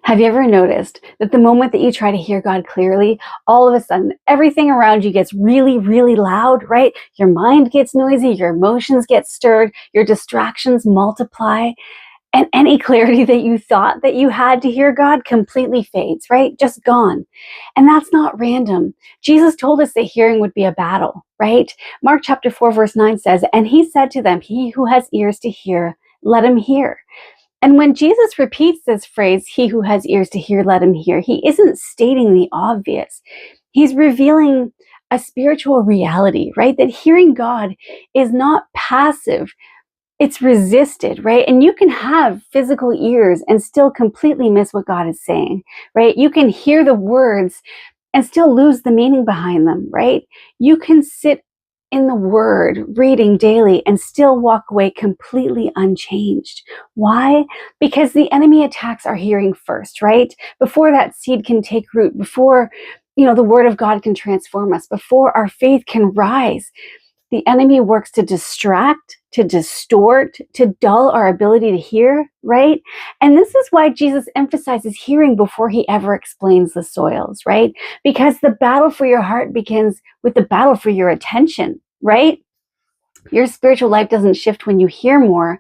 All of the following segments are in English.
Have you ever noticed that the moment that you try to hear God clearly, all of a sudden everything around you gets really, really loud, right? Your mind gets noisy, your emotions get stirred, your distractions multiply, and any clarity that you thought that you had to hear God completely fades, right? Just gone. And that's not random. Jesus told us that hearing would be a battle, right? Mark chapter 4, verse 9 says, "And he said to them, he who has ears to hear, let him hear." And when Jesus repeats this phrase, "he who has ears to hear, let him hear," he isn't stating the obvious. He's revealing a spiritual reality, right? That hearing God is not passive, it's resisted, right? And you can have physical ears and still completely miss what God is saying, right? You can hear the words and still lose the meaning behind them, right? You can sit in the Word, reading daily, and still walk away completely unchanged. Why? Because the enemy attacks our hearing first, right? Before that seed can take root, before the Word of God can transform us, before our faith can rise, the enemy works to distract, to distort, to dull our ability to hear, right? And this is why Jesus emphasizes hearing before he ever explains the soils, right? Because the battle for your heart begins with the battle for your attention, right? Your spiritual life doesn't shift when you hear more.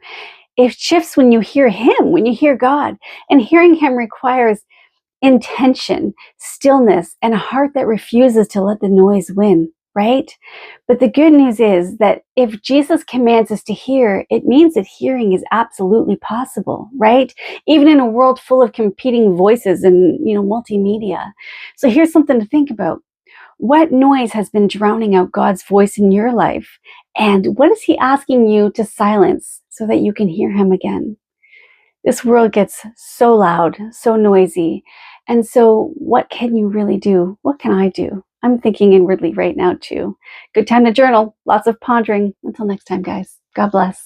It shifts when you hear him, when you hear God. And hearing him requires intention, stillness, and a heart that refuses to let the noise win, right? But the good news is that if Jesus commands us to hear, it means that hearing is absolutely possible, right? Even in a world full of competing voices and, multimedia. So here's something to think about. What noise has been drowning out God's voice in your life? And what is he asking you to silence so that you can hear him again? This world gets so loud, so noisy. And so what can you really do? What can I do? I'm thinking inwardly right now too. Good time to journal. Lots of pondering. Until next time, guys. God bless.